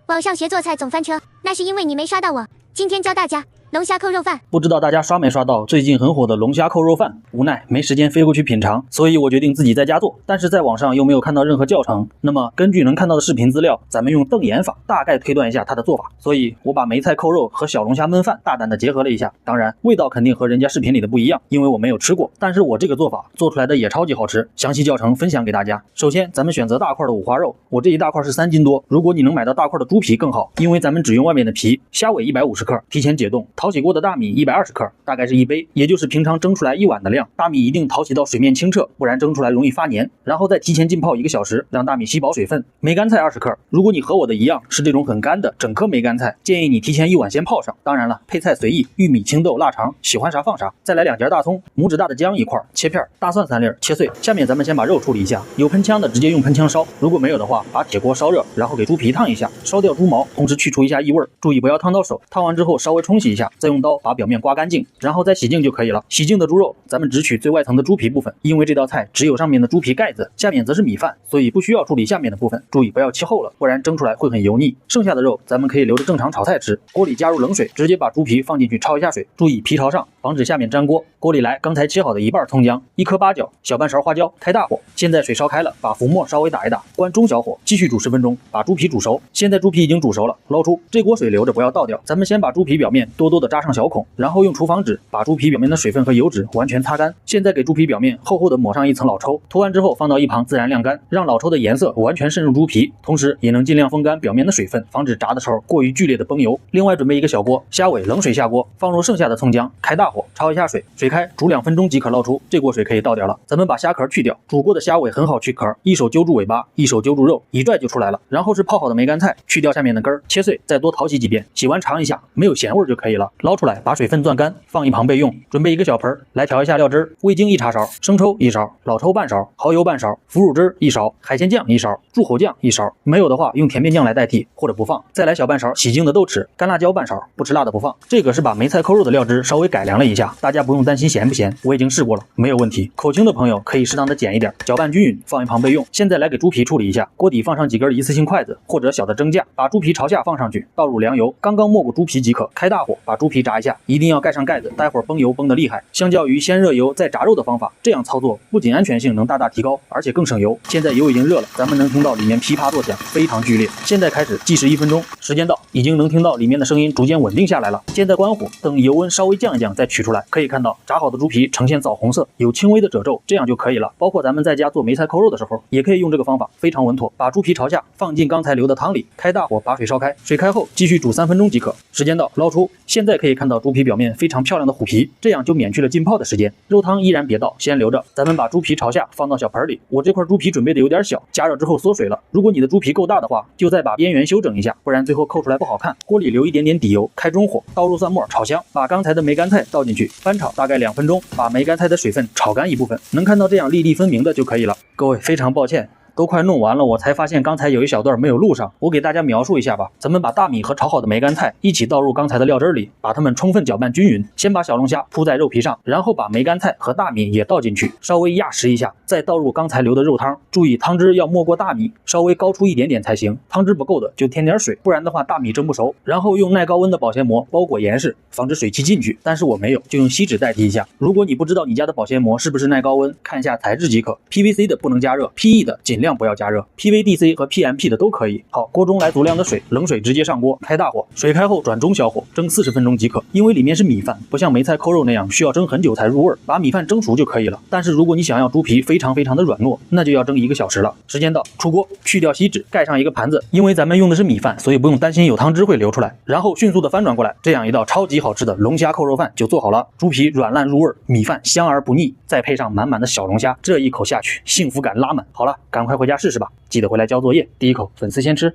网上学做菜总翻车，那是因为你没刷到我。今天教大家龙虾扣肉饭。不知道大家刷没刷到最近很火的龙虾扣肉饭？无奈没时间飞过去品尝，所以我决定自己在家做。但是在网上又没有看到任何教程，那么根据能看到的视频资料，咱们用瞪眼法大概推断一下它的做法。所以我把梅菜扣肉和小龙虾焖饭大胆的结合了一下，当然味道肯定和人家视频里的不一样，因为我没有吃过。但是我这个做法做出来的也超级好吃，详细教程分享给大家。首先咱们选择大块的五花肉，我这一大块是3斤多，如果你能买到大块的猪皮更好，因为咱们只用外面的皮。虾尾150克，提前解冻。淘洗过的大米120克，大概是1杯，也就是平常蒸出来1碗的量。大米一定淘洗到水面清澈，不然蒸出来容易发黏。然后再提前浸泡1个小时，让大米吸饱水分。梅干菜20克，如果你和我的一样是这种很干的整颗梅干菜，建议你提前1晚先泡上。当然了，配菜随意，玉米、青豆、腊肠，喜欢啥放啥。再来2节大葱，拇指大的姜1块切片，大蒜3粒切碎。下面咱们先把肉处理一下，有喷枪的直接用喷枪烧，如果没有的话，把铁锅烧热，然后给猪皮烫一下，烧掉猪毛，同时去除一下异味，注意不要烫到手。烫完之后稍微冲洗一下，再用刀把表面刮干净，然后再洗净就可以了。洗净的猪肉，咱们只取最外层的猪皮部分，因为这道菜只有上面的猪皮盖子，下面则是米饭，所以不需要处理下面的部分。注意不要切厚了，不然蒸出来会很油腻。剩下的肉咱们可以留着正常炒菜吃。锅里加入冷水，直接把猪皮放进去焯一下水，注意皮朝上，防止下面粘锅。锅里来刚才切好的1半葱姜，1颗八角，小半勺花椒，开大火。现在水烧开了，把浮沫稍微打一打，关中小火，继续煮10分钟，把猪皮煮熟。现在猪皮已经煮熟了，捞出。这锅水留着不要倒掉，咱们先把猪皮表面多多的扎上小孔，然后用厨房纸把猪皮表面的水分和油脂完全擦干。现在给猪皮表面厚厚的抹上一层老抽，涂完之后放到一旁自然晾干，让老抽的颜色完全渗入猪皮，同时也能尽量风干表面的水分，防止炸的时候过于剧烈的崩油。另外准备一个小锅，虾尾冷水下锅，放入剩下的葱姜，开大火焯一下水，水开煮2分钟即可捞出。这锅水可以倒掉了，咱们把虾壳去掉。煮过的虾尾很好去壳，一手揪住尾巴，一手揪住肉，一拽就出来了。然后是泡好的梅干菜，去掉下面的根儿，切碎，再多淘洗几遍，洗完尝一下，没有咸味就可以了。捞出来，把水分攥干，放一旁备用。准备一个小盆来调一下料汁，味精1茶勺，生抽1勺，老抽半勺，蚝油半勺，腐乳汁1勺，海鲜酱1勺，柱侯酱1勺。没有的话用甜面酱来代替，或者不放。再来小半勺洗净的豆豉，干辣椒半勺，不吃辣的不放。这个是把梅菜扣肉的料汁稍微改良了一下，大家不用担心咸不咸，我已经试过了，没有问题。口轻的朋友可以适当的减一点，搅拌均匀，放一旁备用。现在来给猪皮处理一下，锅底放上几根一次性筷子或者小的蒸架，把猪皮朝下放上去，倒入凉油，刚刚没过猪皮即可。开大火把猪皮炸一下，一定要盖上盖子，待会儿崩油崩得厉害。相较于先热油再炸肉的方法，这样操作不仅安全性能大大提高，而且更省油。现在油已经热了，咱们能听到里面噼啪作响，非常剧烈。现在开始计时1分钟，时间到，已经能听到里面的声音逐渐稳定下来了。现在关火，等油温稍微降一降再取出来，可以看到炸好的猪皮呈现枣红色，有轻微的褶皱，这样就可以了。包括咱们在家做梅菜扣肉的时候，也可以用这个方法，非常稳妥。把猪皮朝下放进刚才留的汤里，开大火把水烧开，水开后继续煮3分钟即可。时间到，捞出。现在可以看到猪皮表面非常漂亮的虎皮，这样就免去了浸泡的时间。肉汤依然别倒，先留着。咱们把猪皮朝下放到小盆里，我这块猪皮准备的有点小，加热之后缩水了。如果你的猪皮够大的话，就再把边缘修整一下，不然最后扣出来不好看。锅里留一点点底油，开中火，倒入蒜末炒香，把刚才的梅干菜倒进去，翻炒大概2分钟，把梅干菜的水分炒干一部分，能看到这样粒粒分明的就可以了。各位非常抱歉，都快弄完了，我才发现刚才有一小段没有录上，我给大家描述一下吧。咱们把大米和炒好的梅干菜一起倒入刚才的料汁里，把它们充分搅拌均匀。先把小龙虾铺在肉皮上，然后把梅干菜和大米也倒进去，稍微压实一下，再倒入刚才留的肉汤。注意汤汁要没过大米，稍微高出一点点才行。汤汁不够的就添点水，不然的话大米蒸不熟。然后用耐高温的保鲜膜包裹严实，防止水汽进去。但是我没有，就用锡纸代替一下。如果你不知道你家的保鲜膜是不是耐高温，看一下材质即可。PVC 的不能加热， PE 的尽量不要加热。PVDC 和 PMP 的都可以。好，锅中来足量的水，冷水直接上锅，开大火，水开后转中小火蒸40分钟即可。因为里面是米饭，不像梅菜扣肉那样需要蒸很久才入味，把米饭蒸熟就可以了。但是如果你想要猪皮非常的软糯，那就要蒸1个小时了。时间到，出锅，去掉锡纸，盖上一个盘子，因为咱们用的是米饭，所以不用担心有汤汁会流出来。然后迅速的翻转过来，这样一道超级好吃的龙虾扣肉饭就做好了。猪皮软烂入味，米饭香而不腻，再配上满满的小龙虾，这一口下去，幸福感拉满。好了，赶快回家试试吧。记得回来交作业，第一口粉丝先吃。